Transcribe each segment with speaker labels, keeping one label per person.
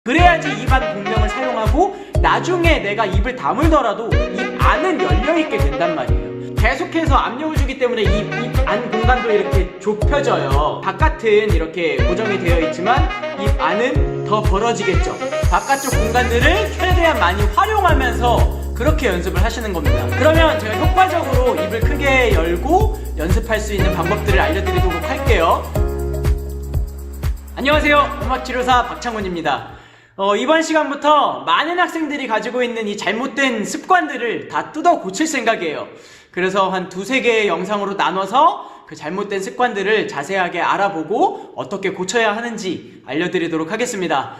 Speaker 1: 그래야지 입 안 공명을 사용하고 나중에 내가 입을 다물더라도 입 안은 열려있게 된단 말이에요. 계속해서 압력을 주기 때문에 입 안 공간도 이렇게 좁혀져요. 바깥은 이렇게 고정이 되어 있지만 입 안은 더 벌어지겠죠. 바깥쪽 공간들을 최대한 많이 활용하면서 그렇게 연습을 하시는 겁니다. 그러면 제가 효과적으로 입을 크게 열고 연습할 수 있는 방법들을 알려드리도록 할게요. 안녕하세요, 음악치료사 박창훈입니다. 이번 시간부터 많은 학생들이 가지고 있는 이 잘못된 습관들을 다 뜯어 고칠 생각이에요. 그래서 한 두세 개의 영상으로 나눠서 그 잘못된 습관들을 자세하게 알아보고 어떻게 고쳐야 하는지 알려드리도록 하겠습니다.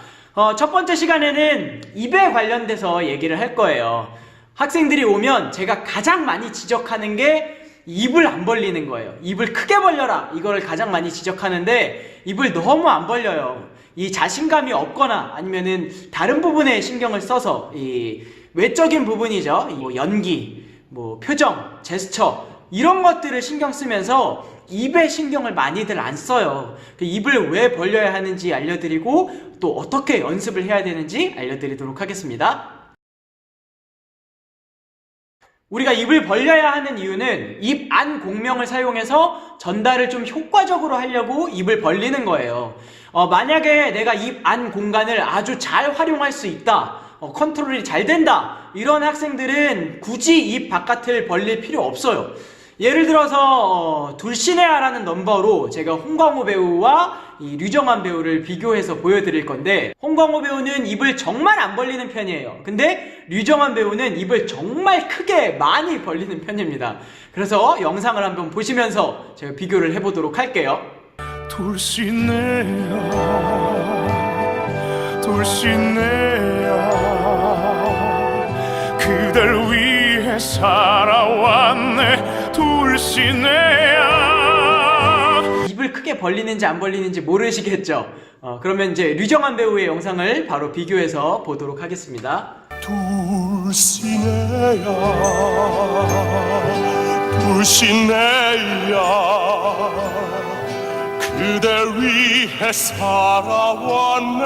Speaker 1: 첫 번째 시간에는 입에 관련돼서 얘기를 할 거예요. 학생들이 오면 제가 가장 많이 지적하는 게 입을 안 벌리는 거예요. 입을 크게 벌려라, 이거를 가장 많이 지적하는데 입을 너무 안 벌려요. 이 자신감이 없거나 아니면은 다른 부분에 신경을 써서 이 외적인 부분이죠. 뭐 연기, 뭐 표정, 제스처 이런 것들을 신경 쓰면서 입에 신경을 많이들 안 써요. 입을 왜 벌려야 하는지 알려드리고 또 어떻게 연습을 해야 되는지 알려드리도록 하겠습니다. 우리가 입을 벌려야 하는 이유는 입 안 공명을 사용해서 전달을 좀 효과적으로 하려고 입을 벌리는 거예요. 만약에 내가 입 안 공간을 아주 잘 활용할 수 있다, 컨트롤이 잘 된다, 이런 학생들은 굳이 입 바깥을 벌릴 필요 없어요. 예를 들어서 둘시네아라는 넘버로 제가 홍광호 배우와 이 류정환 배우를 비교해서 보여드릴 건데, 홍광호 배우는 입을 정말 안 벌리는 편이에요. 근데 류정환 배우는 입을 정말 크게 많이 벌리는 편입니다. 그래서 영상을 한번 보시면서 제가 비교를 해보도록 할게요.
Speaker 2: 돌싱네야 돌싱네야 그댈 위해 살아왔네 돌싱네야.
Speaker 1: 입을 크게 벌리는지 안 벌리는지 모르시겠죠? 그러면 이제 류정환 배우의 영상을 바로 비교해서 보도록 하겠습니다.
Speaker 2: 돌싱네야 돌싱네야 그댈 위해 살아왔네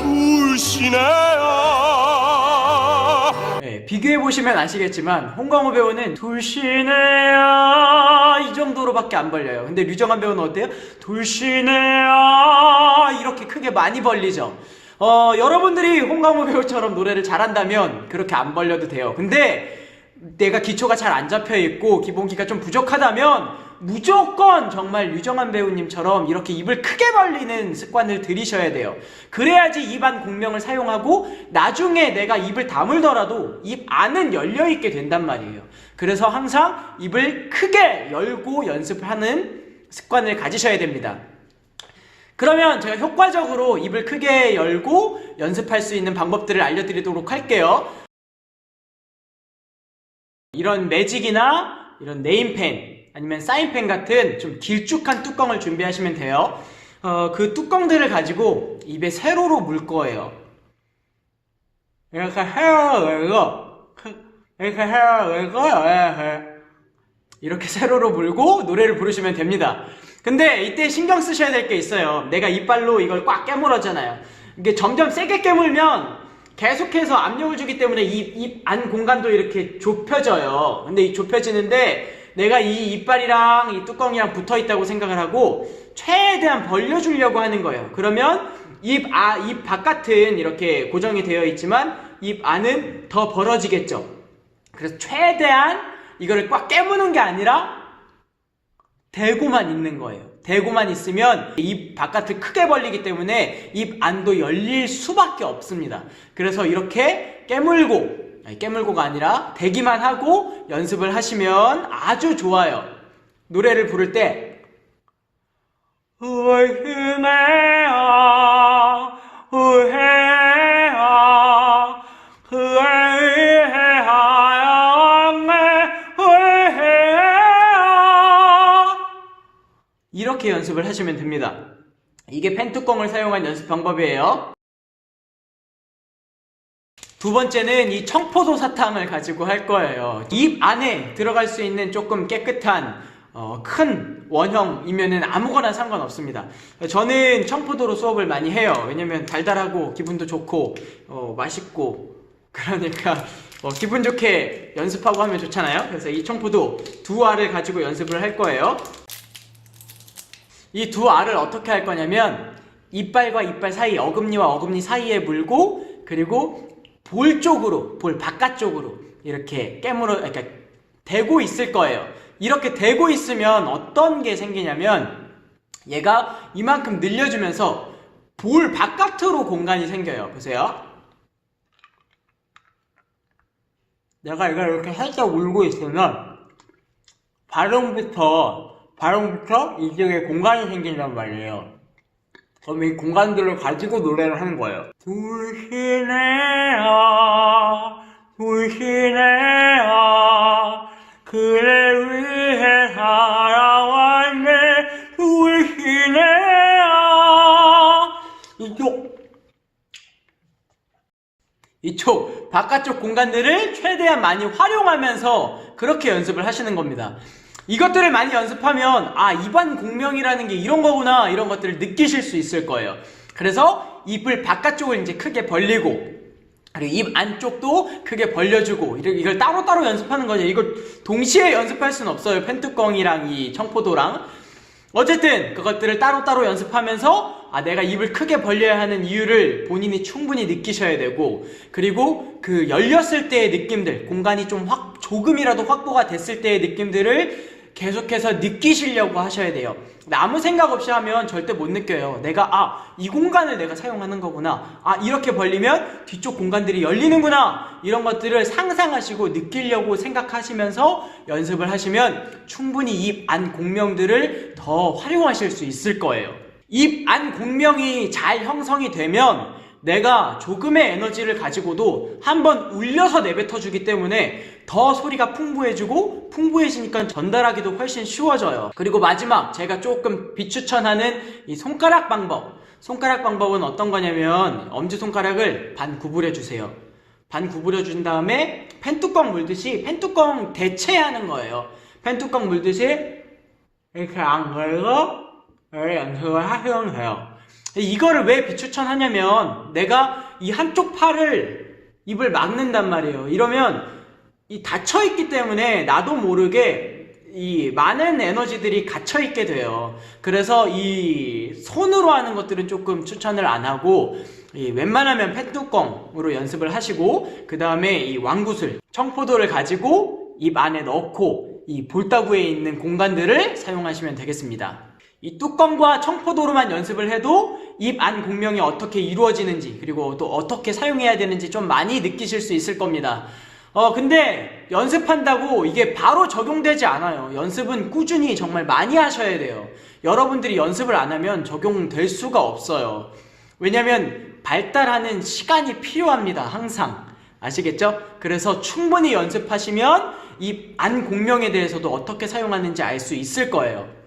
Speaker 2: 돌싱네야.
Speaker 1: 네, 비교해보시면 아시겠지만 홍광호 배우는 돌싱네야 이 정도로밖에 안 벌려요. 근데 류정환 배우는 어때요? 돌싱네야 이렇게 크게 많이 벌리죠. 여러분들이 홍광호 배우처럼 노래를 잘한다면 그렇게 안 벌려도 돼요. 근데 내가 기초가 잘 안 잡혀있고 기본기가 좀 부족하다면 무조건 정말 류정환 배우님처럼 이렇게 입을 크게 벌리는 습관을 들이셔야 돼요. 그래야지 입 안 공명을 사용하고 나중에 내가 입을 다물더라도 입 안은 열려있게 된단 말이에요. 그래서 항상 입을 크게 열고 연습하는 습관을 가지셔야 됩니다. 그러면 제가 효과적으로 입을 크게 열고 연습할 수 있는 방법들을 알려드리도록 할게요. 이런 매직이나 이런 네임펜 아니면 사인펜 같은 좀 길쭉한 뚜껑을 준비하시면 돼요. 그 뚜껑들을 가지고 입에 세로로 물 거예요. 이렇게 이렇게 세로로 물고 노래를 부르시면 됩니다. 근데 이때 신경 쓰셔야 될 게 있어요. 내가 이빨로 이걸 꽉 깨물었잖아요. 이게 점점 세게 깨물면 계속해서 압력을 주기 때문에 입 안 공간도 이렇게 좁혀져요. 근데 이 좁혀지는데 내가 이 이빨이랑 이 뚜껑이랑 붙어 있다고 생각을 하고 최대한 벌려주려고 하는 거예요. 그러면 입 바깥은 이렇게 고정이 되어 있지만 입 안은 더 벌어지겠죠. 그래서 최대한 이거를 꽉 깨무는 게 아니라 대고만 있는 거예요. 대고만 있으면 입 바깥을 크게 벌리기 때문에 입 안도 열릴 수밖에 없습니다. 그래서 이렇게 깨물고가 아니라 대기만 하고 연습을 하시면 아주 좋아요. 노래를 부를 때 이렇게 연습을 하시면 됩니다. 이게 펜뚜껑을 사용한 연습 방법이에요. 두 번째는 이 청포도 사탕을 가지고 할 거예요. 입 안에 들어갈 수 있는 조금 깨끗한 큰 원형이면은 아무거나 상관없습니다. 저는 청포도로 수업을 많이 해요. 왜냐면 달달하고 기분도 좋고 맛있고 그러니까 기분 좋게 연습하고 하면 좋잖아요. 그래서 이 청포도 두 알을 가지고 연습을 할 거예요. 이 두 알을 어떻게 할 거냐면 이빨과 이빨 사이, 어금니와 어금니 사이에 물고, 그리고 볼 쪽으로, 볼 바깥쪽으로 이렇게 그러니까 대고 있을 거예요. 이렇게 대고 있으면 어떤 게 생기냐면 얘가 이만큼 늘려주면서 볼 바깥으로 공간이 생겨요. 보세요. 내가 이걸 이렇게 살짝 울고 있으면 발음부터 이쪽에 공간이 생긴단 말이에요. 그럼 이 공간들을 가지고 노래를 하는 거예요. 불신해야 그래 위해 살아왔네. 불신해야 이쪽 바깥쪽 공간들을 최대한 많이 활용하면서 그렇게 연습을 하시는 겁니다. 이것들을 많이 연습하면 입안 공명이라는 게 이런 거구나, 이런 것들을 느끼실 수 있을 거예요. 그래서 입을 바깥쪽을 이제 크게 벌리고, 그리고 입 안쪽도 크게 벌려주고, 이걸 따로따로 연습하는 거죠. 이걸 동시에 연습할 수는 없어요. 펜뚜껑이랑 이 청포도랑. 어쨌든 그것들을 따로따로 연습하면서 내가 입을 크게 벌려야 하는 이유를 본인이 충분히 느끼셔야 되고, 그리고 그 열렸을 때의 느낌들, 공간이 좀 조금이라도 확보가 됐을 때의 느낌들을 계속해서 느끼시려고 하셔야 돼요. 아무 생각 없이 하면 절대 못 느껴요. 내가 이 공간을 내가 사용하는 거구나, 이렇게 벌리면 뒤쪽 공간들이 열리는구나, 이런 것들을 상상하시고 느끼려고 생각하시면서 연습을 하시면 충분히 입 안 공명들을 더 활용하실 수 있을 거예요. 입 안 공명이 잘 형성이 되면 내가 조금의 에너지를 가지고도 한번 울려서 내뱉어 주기 때문에 더 소리가 풍부해지고, 풍부해지니까 전달하기도 훨씬 쉬워져요. 그리고 마지막 제가 조금 비추천하는 이 손가락 방법. 손가락 방법은 어떤 거냐면 엄지손가락을 반 구부려 주세요. 반 구부려 준 다음에 펜뚜껑 물듯이 펜뚜껑 대체하는 거예요. 펜뚜껑 물듯이 이렇게 안 걸고 연습을 하시면 돼요. 이거를 왜 비추천하냐면 내가 이 한쪽 팔을 입을 막는단 말이에요. 이러면 이 닫혀있기 때문에 나도 모르게 이 많은 에너지들이 갇혀있게 돼요. 그래서 이 손으로 하는 것들은 조금 추천을 안 하고 웬만하면 펜뚜껑으로 연습을 하시고, 그 다음에 이 왕구슬, 청포도를 가지고 입 안에 넣고 이 볼따구에 있는 공간들을 사용하시면 되겠습니다. 이 뚜껑과 청포도로만 연습을 해도 입 안 공명이 어떻게 이루어지는지, 그리고 또 어떻게 사용해야 되는지 좀 많이 느끼실 수 있을 겁니다. 근데 연습한다고 이게 바로 적용되지 않아요. 연습은 꾸준히 정말 많이 하셔야 돼요. 여러분들이 연습을 안 하면 적용될 수가 없어요. 왜냐면 발달하는 시간이 필요합니다. 항상. 아시겠죠? 그래서 충분히 연습하시면 입 안 공명에 대해서도 어떻게 사용하는지 알 수 있을 거예요.